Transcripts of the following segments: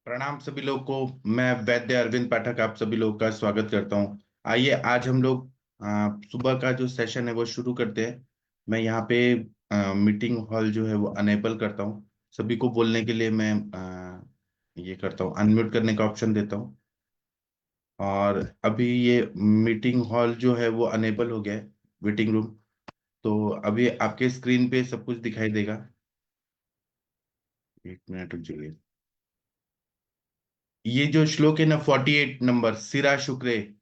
प्रणाम सभी लोग को। मैं वैद्य अरविंद पाठक आप सभी लोग का स्वागत करता हूं। आइए आज हम लोग सुबह का जो सेशन है वो शुरू करते हैं। मैं यहाँ पे मीटिंग हॉल जो है वो अनेबल करता हूँ। सभी को बोलने के लिए मैं ये करता हूँ, अनम्यूट करने का ऑप्शन देता हूँ। और अभी ये मीटिंग हॉल जो है वो अनेबल हो गया है, वेटिंग रूम। तो अभी आपके स्क्रीन पे सब कुछ दिखाई देगा। एक मिनट रुक जाइए। ये जो श्लोक है ना, 48 नंबर, सिरा शुक्रे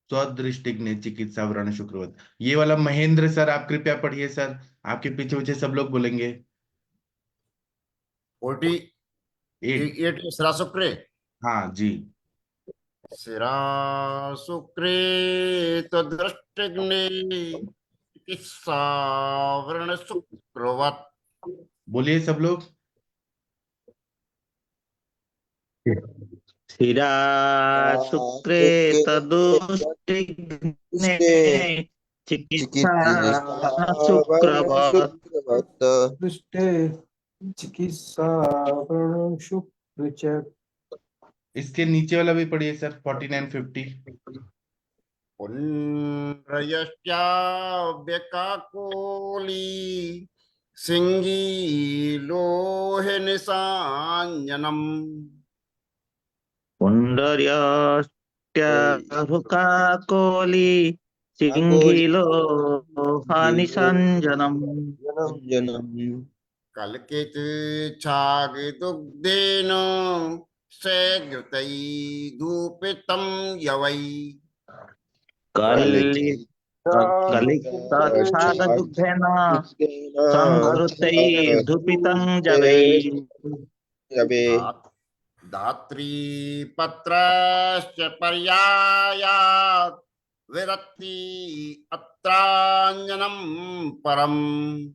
स्वदृष्टिग्ने चिकित्सा व्रण शुक्रवत, ये वाला महेंद्र सर आप कृपया पढ़िए सर। आपके पीछे पीछे सब लोग बोलेंगे। 48 8। सिरा शुक्रे। हाँ जी। सिरा शुक्रे तो दृष्टिग्ने चिकित्सावरण शुक्रवत्। बोलिए सब लोग। शिरा शुक्रे तदुष्टिग्ने उसके चिकित्सा चिकित्सा वर्ण शुक्रवात्। शुक्रवत्। पृष्ठे चिकित्सावरण शुक्र च। इसके नीचे वाला भी पढ़िए सर, 49 50। पुण्ड्रयश्चाव्यकाकोली सिंही लोहे निशाञ्जनम्। पुण्डर्यष्ट्यहुकाकोली काकोली सिंहिलो हानिसञ्जनम्। जनम। कल्कित छागदुग्धेन सेघृतै धूपितं यवै। कलि कलितच्छाददुग्धेन संहृतैर्धूपितं जवैः। धा- धात्री पत्रश्च पर्यायात् विरक्ति अत्राञ्जनं परम्।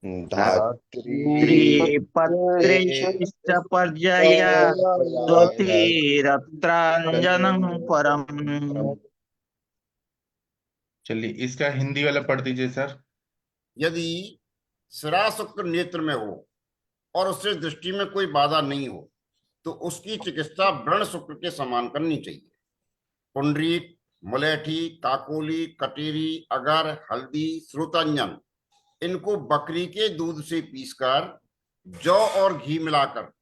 त्रिपत्रेश्च पर्जय ज्योतिरत्राञ्जनं परम्। चलिए इसका हिंदी वाला पढ़ दीजिए सर। यदि सिरा शुक्र नेत्र में हो और उससे दृष्टि में कोई बाधा नहीं हो तो उसकी चिकित्सा व्रण शुक्र के समान करनी चाहिए। पुंडरीक, मुलेठी, काकोली, कटेरी, अगर, हल्दी, श्रुतांजन, इनको बकरी के दूध से पीसकर जौ और घी मिलाकर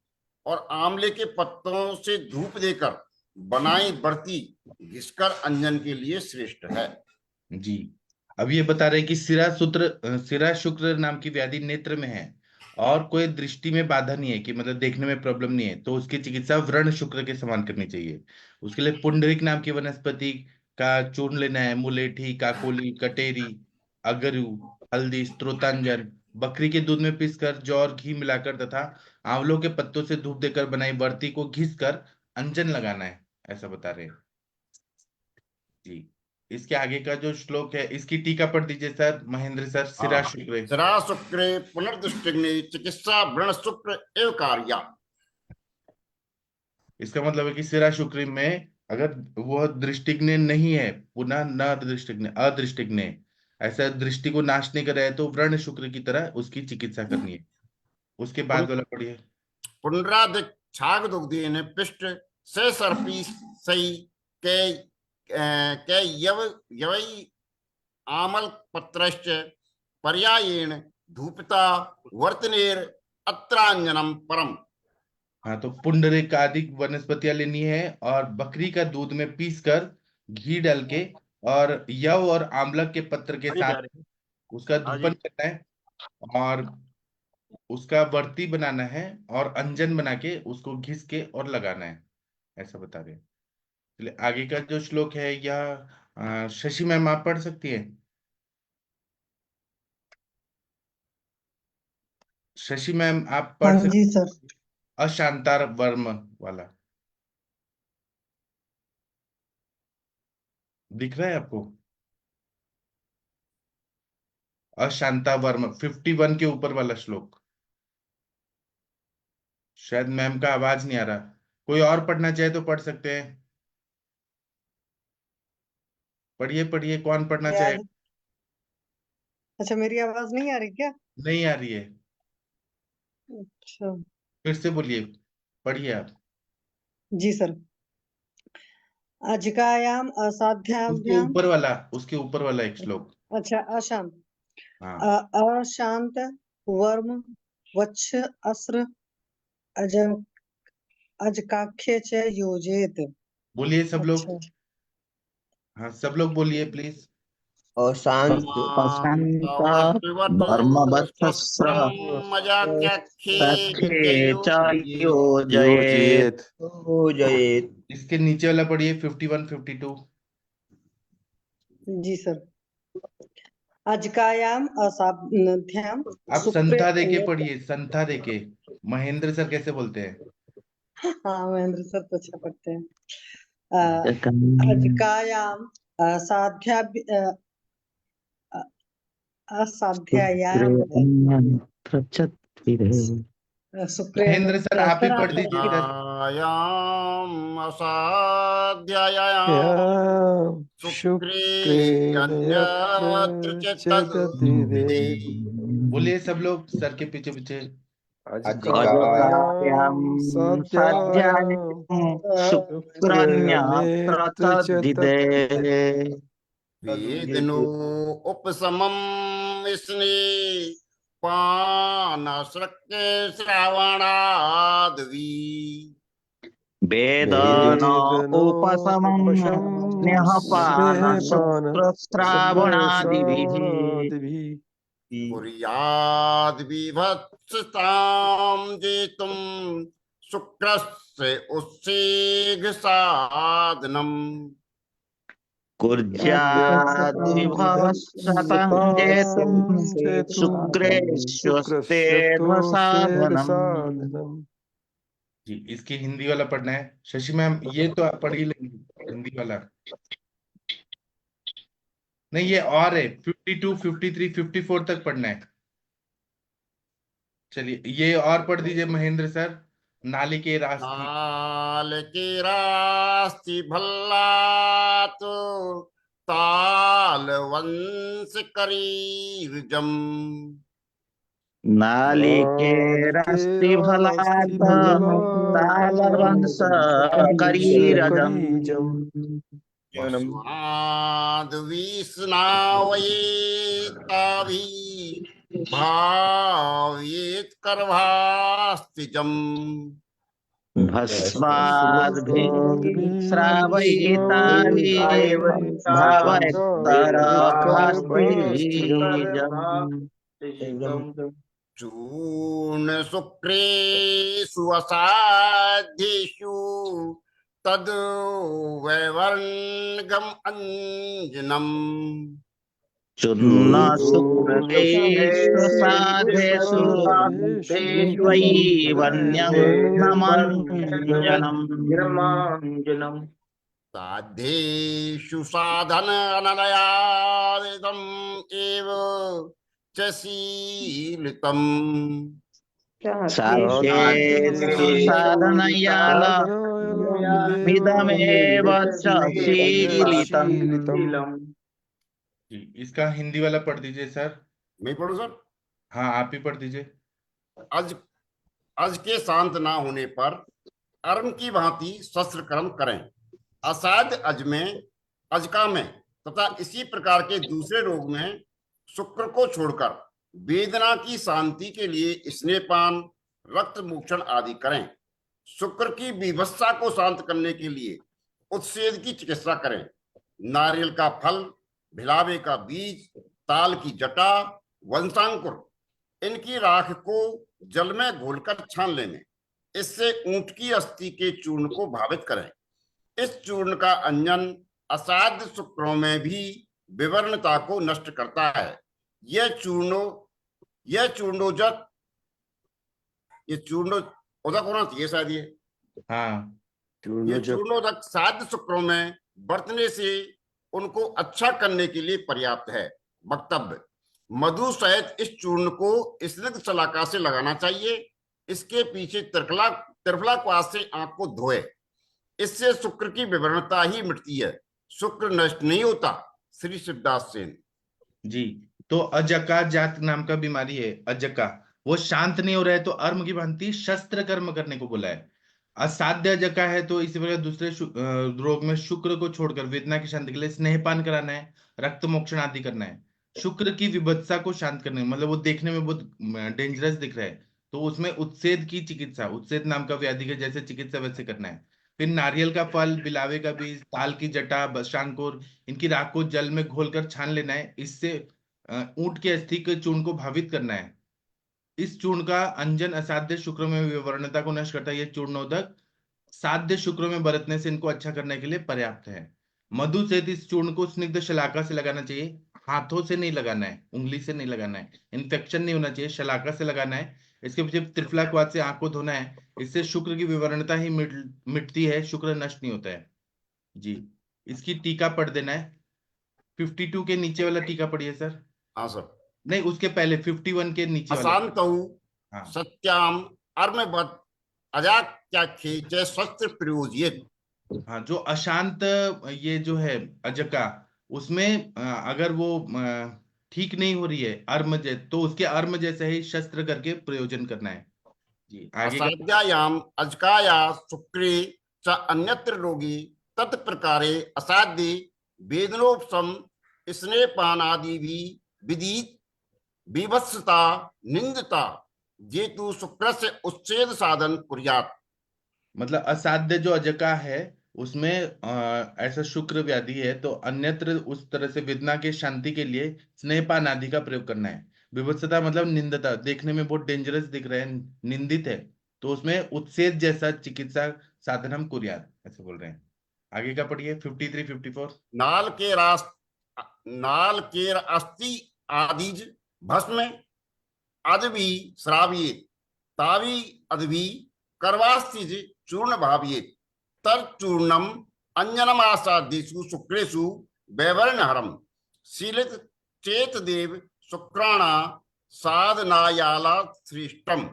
और आंवले के पत्तों से धूप देकर बनाई बर्ती घिसकर अंजन के लिए श्रेष्ठ है। जी। अब ये बता रहे हैं कि सिरा शुक्र नाम की व्याधि नेत्र में है और कोई दृष्टि में बाधा नहीं है, कि मतलब देखने में प्रॉब्लम नहीं है, तो उसकी चिकित्सा व्रण शुक्र के समान करनी चाहिए। उसके लिए पुंडरीक नाम की वनस्पति का चूर्ण लेना है। मुलेठी, काकोली, कटेरी, अगरू, हल्दी, स्त्रोतांजन, बकरी के दूध में पीसकर जौ और घी मिलाकर तथा आंवलों के पत्तों से धूप देकर बनाई बर्ती को घिस कर अंजन लगाना है, ऐसा बता रहे हैं जी। इसके आगे का जो श्लोक है इसकी टीका पढ़ दीजिए सर, महेंद्र सर। सिरा हाँ, शुक्र। सिरा शुक्रे पुनर्दृष्टिग्नि चिकित्सा व्रण शुक्र एवं कार्या। इसका मतलब है कि सिरा शुक्र में अगर वह दृष्टिज्ञ नहीं है, पुनः न दृष्टिज्ञ, अदृष्टिज्ञ, ऐसा दृष्टि को नाश नहीं कर रहा है, तो व्रण शुक्र की तरह उसकी चिकित्सा करनी है। उसके बाद वाला पढ़िए। पुनरादिक छाग दुग्धेन पिष्ट से सर्पी सई के के यवै आमल पत्रश्च पर्यायेण धूपिता वर्तनेर अत्रांजनम परम। हाँ, तो पुंडरीक आदि वनस्पतियां लेनी है और बकरी का दूध में पीस कर घी डाल के और यव और आंवलक के पत्र के अरे जा साथ रहे उसका हाँ धूपन जी। करना है और उसका वर्ती बनाना है और अंजन बना के उसको घिस के और लगाना है, ऐसा बता रहे हैं। चलिए आगे का जो श्लोक है यह शशि मैम आप पढ़ सकती है। शशि मैम आप हाँ पढ़ जी सकते, सर। अशांतार वर्म वाला दिख रहा है आपको? अशांता वर्म 51 के ऊपर वाला श्लोक। शायद मैम का आवाज नहीं आ रहा। कोई और पढ़ना चाहे तो पढ़ सकते हैं। पढ़िए पढ़िए, कौन पढ़ना चाहे? याद। अच्छा, मेरी आवाज नहीं आ रही क्या? नहीं आ रही है? अच्छा। फिर से बोलिए, पढ़िए आप। जी सर। अजकायाम उसके असाध्याभ्याम। उसके ऊपर वाला एक श्लोक। अच्छा, अशांत। हाँ, अशांत वर्म वच्छ अस्र अज अजकाख्य च योजेत। बोलिए सब लोग। अच्छा। हाँ, सब लोग बोलिए प्लीज। अशांत अशांत धर्मवत्सस्र सख्ये च योजयेत्। योजयेत्। इसके नीचे वाला पढ़िए 51 52। जी सर। अजकायाम असाध्याम आप शुक्र संथा देके पढ़िए, संथा देके। महेंद्र सर कैसे बोलते हैं? हाँ, महेंद्र सर तो अच्छा पढ़ते हैं। अजकायाम असाध्या असाध्यायाम शुक्र। महेंद्र सर आप ही सर आप पढ़ दीजिए इधर। अजकायाम असाध्यायाम शुक्रे शुक्रेण अन्यत्र यत्र च चदतिरे। तद्विधि। बोलिए सब लोग सर के पीछे पीछे। अजकायाम अजकायां साध्यायाम साध्यायां शुक्रन्यत्र शुक्रेणेत्र च तद्धिते। तद्धिते। वेदनो उपशमं स्ने पानशक्य श्रावणादवि। वेदन उपशमं स्नेहपान वेदनोपशमस्नेहपान शुक्रश्रावणादिभिः शुक्रश्रवणादिभिः। कुर्याद् विभत्सतां जेतुं शुक्रस्य उच्छेद साधनम्। कुर्याद्विभवस्सतं जेतुं विभत्सतां जेतुं शुक्रस्य तु शुक्रेष्वस्तेर्साधनम्। साधनम्। जी, इसकी हिंदी वाला पढ़ना है। शशि मैम ये तो आप पढ़ ही लेंगे हिंदी वाला। नहीं, ये और है 52 53 54 तक पढ़ना है। चलिए ये और पढ़ दीजिए महेंद्र सर। नाली के रास्ते। नाल के रास्ति भल्लात ताल वंश करीर्जम। नालिकेरस्ति नालिकेरास्ति फलात् तालवंश फलात् करीरजम्। करीजम्। वस्वाद विस्नावयेताभि भावयेत करभास्तिजम्। भस्माद्भिः भस्माद्भिः श्रावयिताभिः भावयस्तरभास्तिजम्। चूर्ण शुक्रे सुअसाध्येषु तद वैवर्णगम अंजनम। चूर्ण शुक्रेषु साधेषु शुक्रेषु तेष्वैवन्यमञ्जनम्। साध्येषु साधन अनलयादिदम् एव च शीलितम्। साध्येषु साधनयाल मिदमेव च शीलितम्। जी, इसका हिंदी वाला पढ़ दीजिए सर। मैं पढ़ू सर। हाँ, आप ही पढ़ दीजिए। अज अज के शांत ना होने पर अर्म की भांति शस्त्र कर्म करें। असाध्य अजका में तथा इसी प्रकार के दूसरे रोग में शुक्र को छोड़कर वेदना की शांति के लिए स्नेहपान रक्त मोक्षण आदि करें। शुक्र की विवशता को शांत करने के लिए उत्सेद की चिकित्सा करें। नारियल का फल, भिलावे का बीज, ताल की जटा, वंशांकुर इनकी राख को जल में घोलकर छान लेने। इससे ऊंट की अस्थि के चूर्ण को भावित करें। इस चूर्ण का अंजन असाध्य शुक्रों में भी विवरणता को नष्ट करता है। यह चूर्णोदक होना चाहिए शायद ये। हाँ, ये चूर्णोदक साध्य शुक्रों में बरतने से उनको अच्छा करने के लिए पर्याप्त है। वक्तव्य: मधु सहित इस चूर्ण को स्निग्ध शलाका से लगाना चाहिए। इसके पीछे त्रिफला क्वास से आंख को धोए। इससे शुक्र की विवरणता ही मिटती है, शुक्र नष्ट नहीं होता। श्री शिवदास सेन जी। तो अजका जात नाम का बीमारी है, अजका। वो शांत नहीं हो रहा है तो अर्म की भांति शस्त्र कर्म करने को बोला है। असाध्य अजका है तो इसी प्रकार दूसरे रोग में शुक्र को छोड़कर वेदना की शांति के लिए स्नेहपान कराना है, रक्त मोक्षण आदि करना है। शुक्र की विभत्सा को शांत करने, मतलब वो देखने में बहुत डेंजरस दिख रहा है, तो उसमें उत्सेद की चिकित्सा, उत्सेद नाम का व्याधि के जैसे चिकित्सा वैसे करना है। फिर नारियल का फल, बिलावे का बीज, ताल की जटा, बशांकुर, इनकी राख को जल में घोलकर छान लेना है। इससे ऊंट के अस्थि के चूर्ण को भावित करना है। इस चूर्ण का अंजन असाध्य शुक्र में विवर्णता को नष्ट करता है। ये चूर्णोदक साध्य शुक्र में बरतने से इनको अच्छा करने के लिए पर्याप्त है। मधु सहित इस चूर्ण को स्निग्ध शलाका से लगाना चाहिए। हाथों से नहीं लगाना है, उंगली से नहीं लगाना है, इन्फेक्शन नहीं होना चाहिए, शलाका से लगाना है। इसके पीछे त्रिफला क्वाथ से आंख को धोना है। इससे शुक्र की विवरणता ही मिटती है, शुक्र नष्ट नहीं होता है। जी, इसकी टीका पढ़ देना है। 52 के नीचे वाला टीका पढ़िए सर। हाँ सर। नहीं, उसके पहले 51 के नीचे वाला। अशांतौ हाँ सत्याम अर्मवत् अजात्याख्ये च शस्त्र प्रयोज्येत। हाँ, जो अशांत ये जो है अजका, उसमें अगर वो ठीक नहीं हो रही है अर्म तो उसके अर्म जैसे ही शस्त्र करके प्रयोजन करना है। जी, आगे का। असाध्यायाम अजकाया शुक्रे च अन्यत्र रोगी तत्प्रकारे असाध्य वेदनोपशम स्नेहपानादि भी विधि विभत्सता निंदता जेतु शुक्र से उच्छेद साधन कुर्यात्। मतलब असाध्य जो अजका है उसमें ऐसा शुक्र व्याधि है तो अन्यत्र उस तरह से वेदना के शांति के लिए स्नेहपान आदि का प्रयोग करना है। विभत्सता मतलब निंदता, देखने में बहुत डेंजरस दिख रहा है, निंदित है, तो उसमें उत्सेद जैसा चिकित्सा साधन हम कुर्यात ऐसे बोल रहे हैं। आगे का पढ़िए 53 54। नाल के रास नाल के अस्थि आदिज भस्म अदबी श्राविये तावी अदबी करवास्तिज चूर्ण भाविये तर चूर्णम अंजनमासादिषु शुक्रेषु वैवर्णहरम शीलित चेत देव शुक्राणा साधनायाला श्रेष्ठम।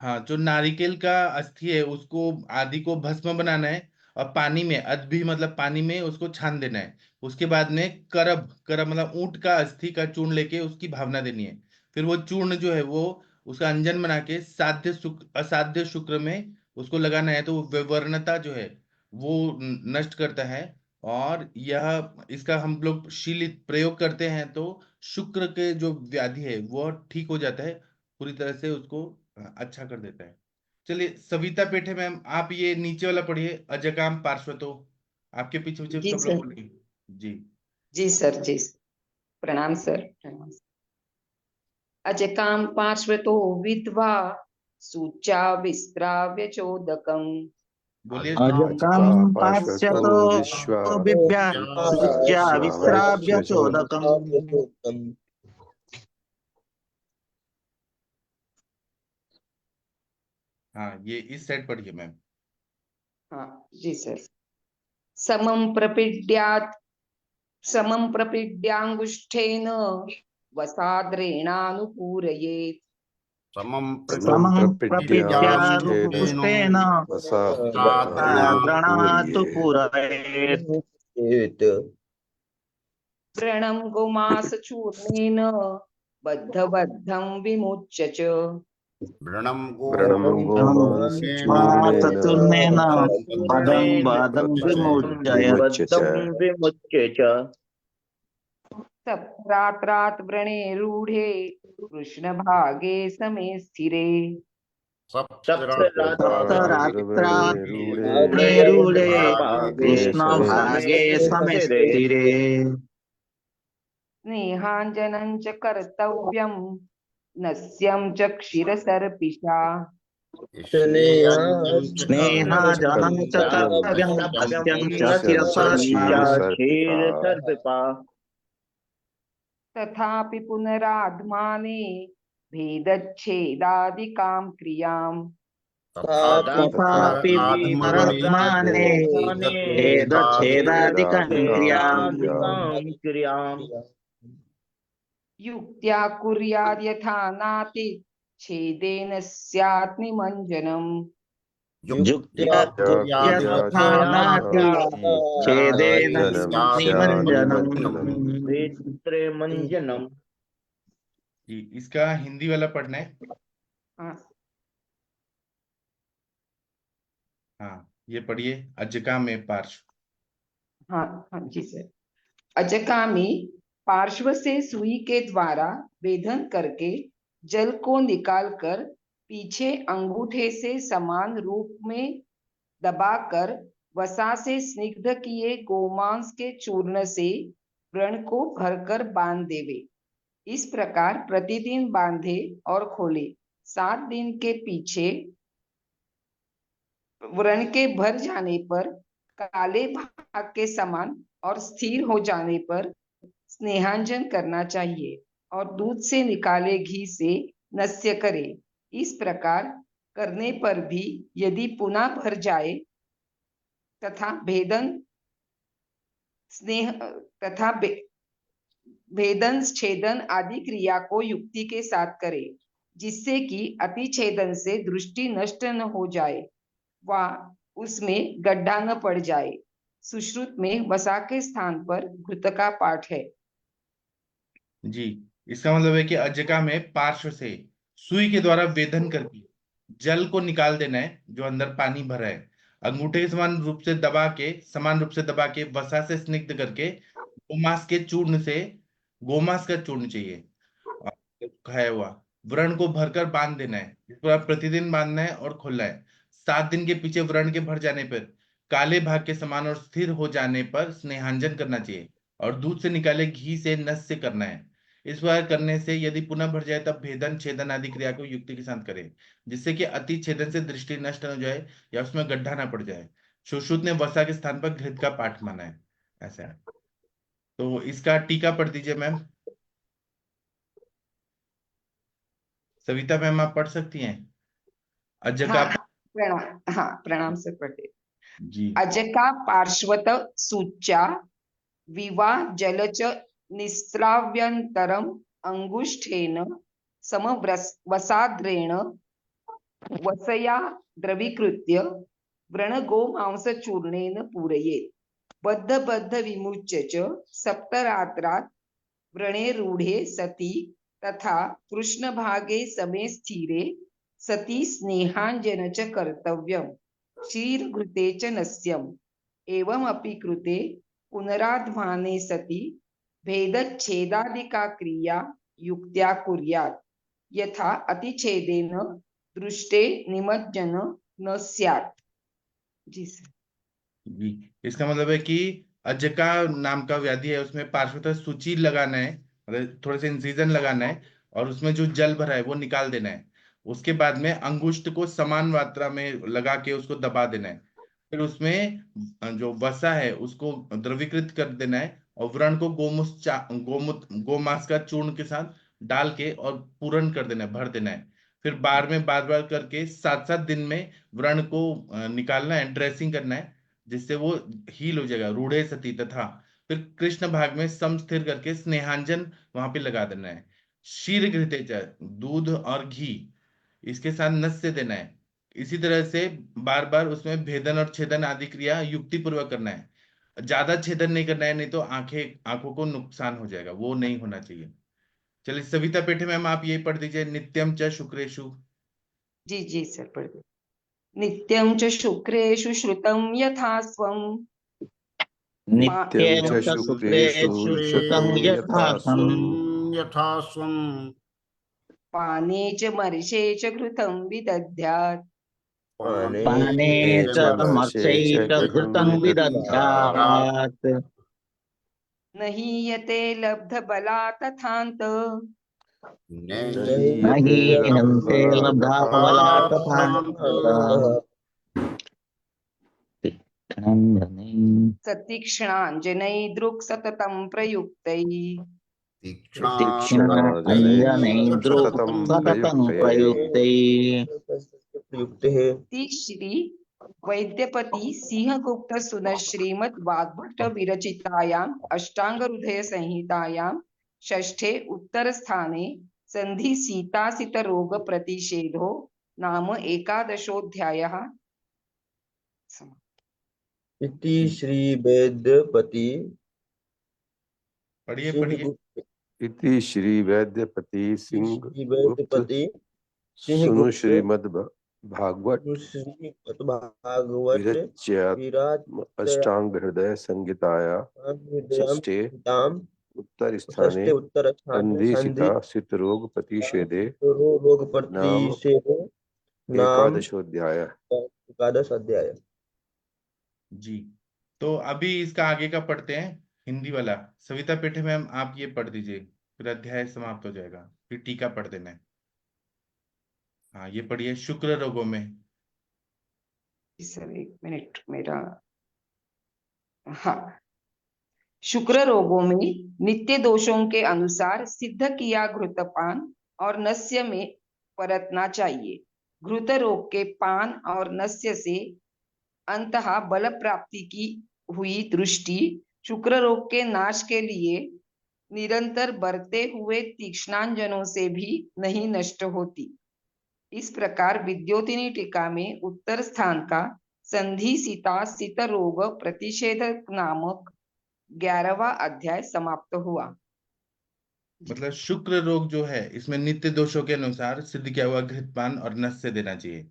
हाँ, जो नारिकेल का अस्थि है उसको आदि को भस्म बनाना है और पानी में, अदभी मतलब पानी में उसको छान देना है। उसके बाद में करब, करब मतलब ऊंट का अस्थि का चूर्ण लेके उसकी भावना देनी है। फिर वो चूर्ण जो है वो उसका अंजन बना के साध्य शुक्र असाध्य शुक्र में उसको लगाना है, तो वो विवर्णता जो है वो नष्ट करता है। और यह इसका हम लोग शीलित प्रयोग करते हैं तो शुक्र के जो व्याधि है वो ठीक हो जाता है, पूरी तरह से उसको अच्छा कर देता है। चलिए सविता पेठे मैम, आप ये नीचे वाला पढ़िए, अजकाम पार्श्वतो। आपके पीछे पीछे जी सब लोग सर। बोलिए। जी। जी सर। जी सर। प्रणाम सर। प्रणाम। अजकाम पार्श्वतो विद्वा सूचा विस्त्राव्य चोदकम। बोलिए। अजकं अजका पाश्यतो पार्श्वतो विश्वा बिभ्या सुज्या विश्राव्य विश्वावच्युत। चोदकम्। हाँ, ये इस साइड पढ़िए मैम। हाँ जी सर। समं प्रपीड्याङ्गुष्ठेन वसाद्रेणानुपूरयेत्। समम समं समं प्रपीड्याङ्गुष्ठेन प्रपीड्यानुपुष्टेन द्रणातु वसाद्रणातुपूर्ये। पुरयेत्। व्रणं गोमासचूर्णेन बद्धबद्धं विमुच्य च। व्रणम व्रणं गोमांसेन गोमांसचूर्णेन माततुर्णेन पदं वादं विमुच्य च। विमुच्य च। सप्रात्रात् व्रणे रूढे कृष्णभागे समे स्थिरे। सप्तरात्रात् सप्तरात्रव्रणे रूढे कृष्णभागे समे कृष्णभागे समे स्थिरे। स्थिरे। स्नेहाञ्जनं च कर्तव्यं नस्यं च क्षीरसर्पिषा। स्नेहाजनं च कर्तव्यं कर्तव्यं नश्यं च नश्यं च क्षीरसर्पिषा। तथापि पुनरात्माने भेदच्छेदादिकां क्रियाम्। तथापि परमात्मने भेदच्छेदादिकं क्रियाम्। युक्त्या कुर्याद् यथा नातिच्छेदेन स्यात् निमज्जनम्। युक्त्या यथा नाति छेदेन निमज्जनम्। जी, इसका हिंदी वाला पढ़ना है। हाँ। हाँ, ये पढ़िए। अजका में पार्श्व। हाँ हाँ जी सर। अजका में पार्श्व से सुई के द्वारा वेधन करके जल को निकालकर पीछे अंगूठे से समान रूप में दबाकर वसा से स्निग्ध किए गोमांस के चूर्ण से व्रण को भरकर बांध देवे। इस प्रकार प्रतिदिन बांधे और खोले। 7 दिन के पीछे व्रण के भर जाने पर काले भाग के समान और स्थिर हो जाने पर स्नेहांजन करना चाहिए और दूध से निकाले घी से नस्य करे। इस प्रकार करने पर भी यदि पुनः भर जाए तथा स्नेह तथा भेदन छेदन आदि क्रिया को युक्ति के साथ करे, जिससे कि अतिछेदन से दृष्टि नष्ट न हो जाए व उसमें गड्ढा न पड़ जाए। सुश्रुत में वसा के स्थान पर घृत का पाठ है। जी, इसका मतलब है कि अजका में पार्श्व से सुई के द्वारा वेधन करके जल को निकाल देना है, जो अंदर पानी भरा है। अंगूठे के समान रूप से दबा के वसा से स्निग्ध करके गोमांस का चूर्ण चाहिए खाया हुआ, व्रण को भरकर बांध देना है। इस पर प्रतिदिन बांधना है और खोलना है। 7 दिन के पीछे व्रण के भर जाने पर काले भाग के समान और स्थिर हो जाने पर स्नेहांजन करना चाहिए और दूध से निकाले घी से नस्य करना है। इस प्रकार करने से यदि पुनः भर जाए तब भेदन छेदन आदि क्रिया को युक्ति के साथ करें, जिससे कि अति छेदन से दृष्टि नष्ट न हो जाए या उसमें गड्ढा ना पड़ जाए। सुश्रुत ने वसा के स्थान पर घृत का पाठ माना है। ऐसा है। तो इसका टीका पढ़ दीजिए मैम। सविता मैम, आप पढ़ सकती हैं अजका। प्रणाम से पढ़े। जी। अजका पार्श्वत सूच्या विवाह जलच निस्राव्यंतरम अंगुष्ठेन समवसाद्रेण वसया द्रवीकृत्य व्रणगो मांसचूर्णेन पूरयेत्। बद्ध बद्ध विमुच्य च सप्तरात्रात् व्रणे रूढे सति तथा कृष्णभागे समे स्थिरे सति स्नेहांजन च कर्तव्यम्। क्षीरघृते च नस्यम्। एवमपि कृते पुनराध्माने सति भेदच्छेदादिका क्रिया युक्त्या कुर्यात्, यथा अतिछेदेन दृष्टे निमज्जन न स्यात्। जी सर। जी, इसका मतलब है कि अजका नाम का व्याधि है, उसमें पार्श्वतः सूची लगाना है, मतलब थोड़े से इंसिजन लगाना है और उसमें जो जल भरा है वो निकाल देना है। उसके बाद में अंगुष्ठ को समान मात्रा में लगा के उसको दबा देना है। फिर उसमें जो वसा है उसको द्रवीकृत कर देना है और व्रण को गोमांस का चूर्ण के साथ डाल के और पूर्ण कर देना है, भर देना है। फिर बार बार करके 7 7 दिन में व्रण को निकालना है, ड्रेसिंग करना है, जिससे वो हील हो जाएगा। रूढ़े सती तथा फिर कृष्ण भाग में सम स्थिर करके स्नेहांजन वहां पे लगा देना है। शीर घृते दूध और घी इसके साथ नस्य देना है। इसी तरह से बार बार उसमें भेदन और छेदन आदि क्रिया युक्ति पूर्वक करना है। ज्यादा छेदन नहीं करना है, नहीं तो आंखों को नुकसान हो जाएगा, वो नहीं होना चाहिए। चलिए सविता पेठे मैम, आप ये पढ़ दीजिए। नित्यम च शुक्रेशु। जी जी सर पढ़ दे। नित्यं च शुक्रेषु श्रुतं यथा स्वम्। नित्यं च नित्यं शुक्रेषु श्रुतं यथा स्वम्। यथा स्वम्। पाने च मर्षे च घृतं विदध्यात्। पाने च मर्षे च घृतं विदध्यात्। न हीयते लब्धबला तथान्त। न हीयन्ते लब्धा बला तथान्तः। सतीक्ष्णाञ्जनैर्दृक् सततं प्रयुक्तैः। तीक्ष्णाञ्जनैर्दृक् सततं प्रयुक्तैः। श्री वैद्यपति सिंहगुप्त सुन श्रीमद् वाग्भट विरचितायाम् अष्टांग हृदय संहितायां षष्ठे उत्तर स्थाने संधि सीतासित रोग प्रतिषेधो नाम 11ोऽध्यायः। इति श्री वैद्यपति पढ़िए सिंहगुप्त इति श्री वैद्यपति सिंह श्री वैद्यपति सुनु सिंहगुप्त श्रीमद् भागवत श्रीमद् भागवत विरच्यात्म विराजयाम अष्टांग हृदय संगीताया षष्ठे ताम उत्तर स्थाने षष्ठे उत्तर स्थाने संधि संधिसिता सितरोग प्रतिषेधे रोग नाम प्रतिषेधे नाम एकादशोऽध्याय। एकादश अध्याय। जी, तो अभी इसका आगे का पढ़ते हैं, हिंदी वाला। सविता पेठे मैम आप ये पढ़ दीजिए, फिर अध्याय समाप्त हो जाएगा, फिर टीका पढ़ देना है। हाँ, ये पढ़िए, शुक्र रोगों में। सर एक मिनट मेरा, हाँ। शुक्र रोगों में नित्य दोषों के अनुसार सिद्ध किया घृतपान और नस्य में परतना चाहिए। घृत रोग के पान और नस्य से अंततः बल प्राप्ति की हुई दृष्टि शुक्र रोग के नाश के लिए निरंतर बढ़ते हुए तीक्ष्णांजनों से भी नहीं नष्ट होती। इस प्रकार विद्योतिनी टीका में उत्तर स्थान का संधि सीता सित रोग प्रतिषेधक नामक 11वां अध्याय समाप्त हुआ। मतलब शुक्र रोग जो है, इसमें नित्य दोषों के अनुसार सिद्ध किया हुआ घृतपान और नस्य देना चाहिए।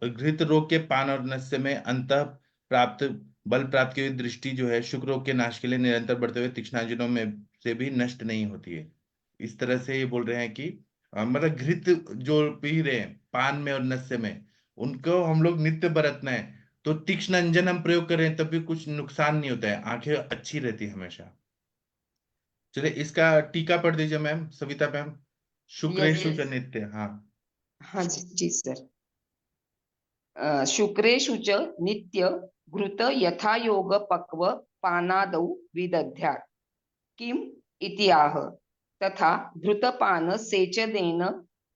घृत रोग के पान और नस्य में अंत प्राप्त बल प्राप्त की हुई दृष्टि जो है शुक्र रोग के नाश के लिए निरंतर बढ़ते हुए तीक्ष्णांजनों में से भी नष्ट नहीं होती है। इस तरह से ये बोल रहे हैं कि मतलब घृत जो पी रहे हैं पान में और नस्य में, उनको हम लोग नित्य बरतना है, तो तीक्ष्ण अंजन हम प्रयोग करें तब भी कुछ नुकसान नहीं होता है, आंखें अच्छी रहती है हमेशा। चलिए इसका टीका पढ़ दीजिए मैम, सविता मैम। शुक्रेशु च नित्य, हाँ। हाँ जी सर। शुक्रेषु च नित्य घृत यथा योग पक्व पानादौ विदध्यात् किम इति आह। तथा घृतपान सेचनेन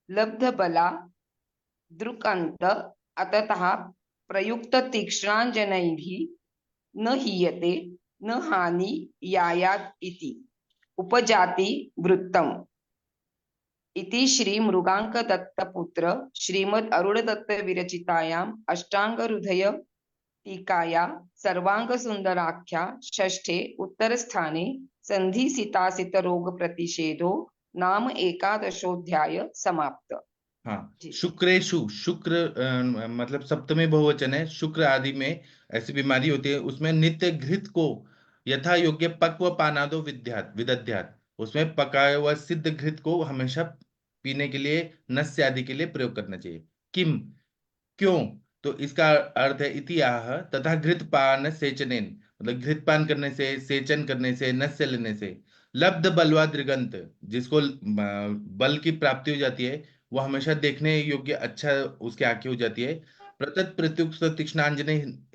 लब्ध बला दृक्अन्त अतः प्रयुक्त तीक्ष्णांजनैः न हीयते न हानि यायात् इति उपजाति वृत्तम्। इति श्री मृगांक दत्त पुत्र श्रीमद् अरुण दत्त विरचितायाम् अष्टांग हृदय टीकाया सर्वांग सुंदराख्या षष्ठे उत्तर स्थाने संधि सितासित रोग प्रतिषेधो नाम एकादशोध्याय समाप्त। हाँ, शुक्रेशु, शुक्र मतलब सप्तमी बहुवचन है। शुक्र आदि में ऐसी बीमारी होती है, उसमें नित्य घृत को यथा योग्य पक्व पानादो विदध्यात्, उसमें पकाया हुआ सिद्ध घृत को हमेशा पीने के लिए, नस्य आदि के लिए प्रयोग करना चाहिए। किम, क्यों? तो इसका अर्थ है इति आह, तथा घृत पान सेचनेन, मतलब घृत पान करने से, सेचन करने से, नस्य लेने से, लब्ध बलवा दृगंत, जिसको बल की प्राप्ति हो जाती है, वो हमेशा देखने योग्य अच्छा उसकी आंखें हो जाती है। प्रतत प्रत्युक्त तीक्ष्णांजन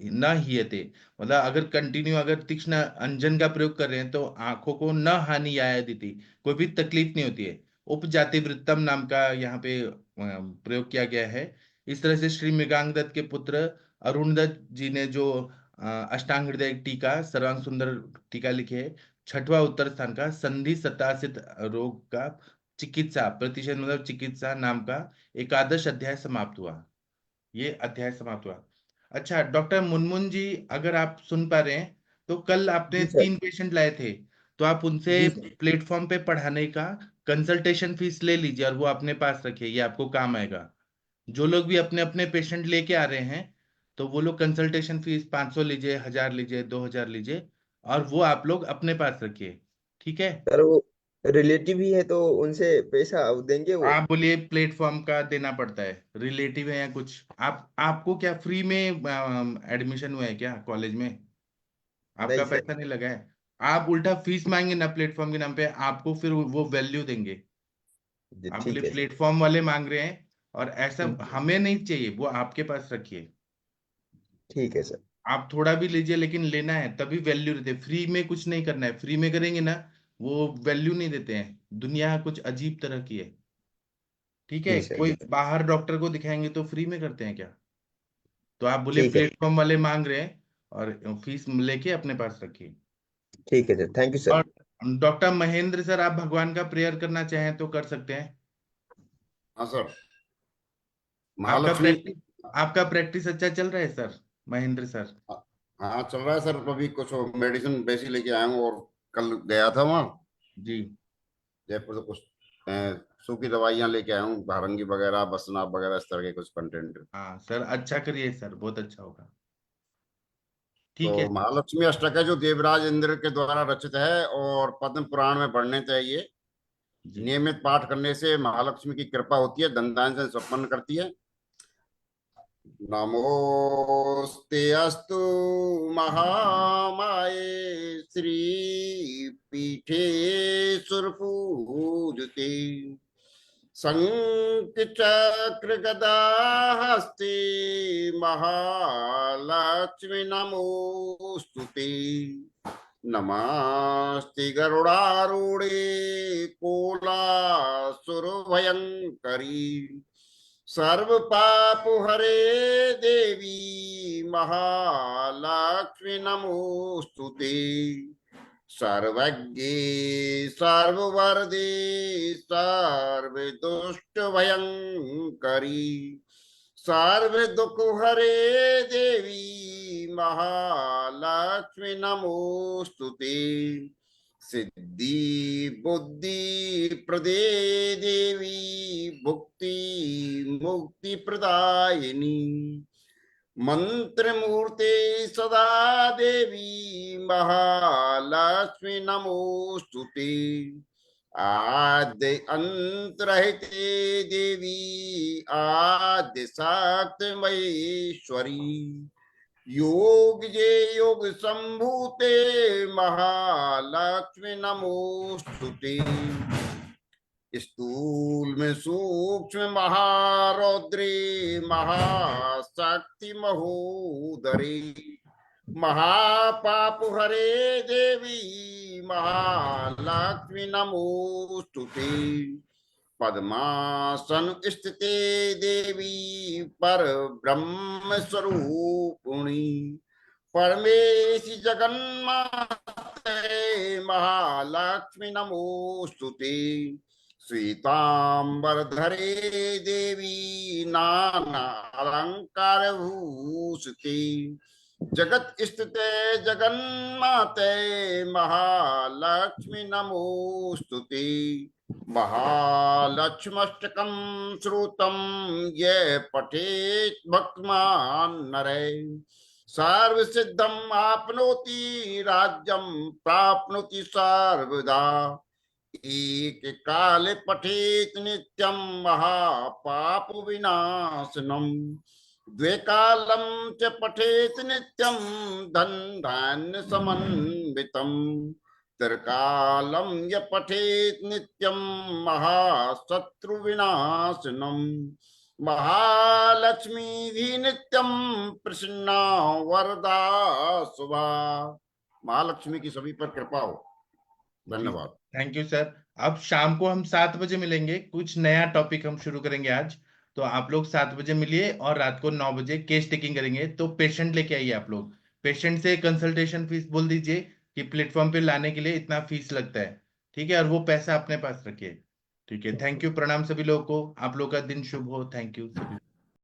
न हीयते, मतलब अगर कंटिन्यू अगर तीक्ष्ण अंजन का प्रयोग कर रहे हैं तो आंखों को न हानि आयादिति, कोई भी तकलीफ नहीं होती है। उपजाति वृत्तम नाम का यहाँ पे प्रयोग किया गया है। इस तरह से श्री मृगांक दत्त के पुत्र अरुण दत्त जी ने जो अष्टांग हृदय टीका, सर्वांग सुंदर टीका लिखे है, छठवां उत्तर स्थान का संधि सतासित रोग का चिकित्सा प्रतिषेध मतलब चिकित्सा नाम का एकादश अध्याय समाप्त हुआ। ये अध्याय समाप्त हुआ। अच्छा डॉक्टर मुनमुन जी, अगर आप सुन पा रहे हैं तो कल आपने जी सर। 3 पेशेंट लाए थे, तो आप उनसे जी सर। प्लेटफॉर्म पे पढ़ाने का कंसल्टेशन फीस ले लीजिए और वो अपने पास रखिए, ये आपको काम आएगा। जो लोग भी अपने अपने पेशेंट लेके आ रहे हैं, तो वो लोग कंसल्टेशन फीस 500 लीजिए, 1000 लीजिए, 2000 लीजिए, और वो आप लोग अपने पास रखिए, ठीक है? सर वो रिलेटिव ही है तो उनसे पैसा देंगे वो? आप बोलिए प्लेटफॉर्म का देना पड़ता है, रिलेटिव है या कुछ? आपको क्या फ्री में एडमिशन हुआ है क्या कॉलेज में? आपका नहीं सर। पैसा नहीं लगा है? आप उल्टा फीस मांगे ना प्लेटफॉर्म के नाम पे, आपको फिर वो वैल्यू देंगे। जी आप बोलिए ठीक है सर। प्लेटफॉर्म वाले मांग रहे हैं, और ऐसा हम्म, हमें नहीं चाहिए, वो आपके पास रखिए। ठीक है सर। आप थोड़ा भी लीजिए, लेकिन लेना है तभी वैल्यू देते हैं। फ्री में कुछ नहीं करना है, फ्री में करेंगे ना वो वैल्यू नहीं देते हैं। दुनिया कुछ अजीब तरह की है, ठीक है? जी सर। कोई जी बाहर डॉक्टर को दिखाएंगे तो फ्री में करते हैं क्या? तो आप बोले ठीक है। प्लेटफॉर्म वाले मांग रहे हैं, और फीस लेके अपने पास रखिए। ठीक है सर, थैंक यू और सर। डॉक्टर महेंद्र सर, आप भगवान का प्रेयर करना चाहें तो कर सकते हैं। हाँ सर। आपका महालक्ष्मी। प्रैक्टिस आपका प्रैक्टिस अच्छा चल रहा है सर, महेंद्र सर? हाँ चल रहा है सर, अभी कुछ मेडिसिन वैसी लेके आया हूँ, और कल गया था वहाँ जी। जयपुर, तो कुछ सूखी दवाइयां लेके आया हूँ, भारंगी वगैरह, बसना वगैरह, इस तरह के कुछ कंटेंट। हाँ सर, अच्छा करिए सर, बहुत अच्छा होगा। ठीक है। तो महालक्ष्मी अष्टक है जो देवराज इंद्र के द्वारा रचित है और पद्म पुराण में पढ़ने चाहिए। जी। नियमित पाठ करने से महालक्ष्मी की कृपा होती है, धन धान्य संपन्न करती है। नमोस्ते अस्तु महामाये श्री पीठे सुरपूजिते शंख चक्र गदा हस्ते महालक्ष्मी नमोस्तुते। नमस्ते गरुड़ारूढ़े कोलासुर भयंकरी सर्व पाप हरे देवी महालक्ष्मी नमोस्तुते। सर्वज्ञे सर्ववरदे सर्व दुष्ट भयंकरी सर्व दुख हरे देवी महालक्ष्मी नमोस्तुते। सिद्धि बुद्धि प्रदे देवी भुक्ति मुक्ति प्रदायिनी मंत्र मूर्ते सदा देवी महालक्ष्मी नमोस्तुते। आद्य अंत रहिते देवी आद्य शक्ति महेश्वरी योग जे योग संभूते महालक्ष्मी नमोस्तुते। स्थूल में सूक्ष्म महारौद्रे महाशक्ति महोदरे महापाप हरे देवी महालक्ष्मी नमोस्तुते। पद्मासन स्थिते देवी पर ब्रह्म स्वरूपिणी परमेशी जगन्माते महालक्ष्मी नमोस्तुते। श्वेतांबर धरे देवी नाना अलंकार भूषिते जगत स्थिते जगन्माते महालक्ष्मी नमोस्तुते। महालक्ष्मष्टकं श्रुतं ये पठेत् भक्तमान् नरे सर्व सिद्धम आपनोति राज्यम प्राप्नोति सर्वदा। एक काले पठेत नित्यम महापाप विनाशनम द्वे कालम च पठेत नित्यम धन धान्य समन्वितम त्रिकालम य पठेत नित्यम महाशत्रु विनाशनम महालक्ष्मी भी नित्यम प्रसन्ना वरदा शुभा। महालक्ष्मी की सभी पर कृपा हो। धन्यवाद। Thank you sir. अब शाम को हम 7 बजे मिलेंगे, कुछ नया टॉपिक हम शुरू करेंगे आज। तो आप लोग 7 बजे मिलिए और रात को 9 बजे केस टेकिंग करेंगे। तो पेशेंट लेके आइए आप लोग। पेशेंट से कंसल्टेशन फीस बोल दीजिए कि प्लेटफॉर्म पे लाने के लिए इतना फीस लगता है, ठीक है, और वो पैसा अपने पास रखिए। ठीक है, थैंक यू, प्रणाम सभी लोगों को। आप लोग का दिन शुभ हो। थैंक यू सभी।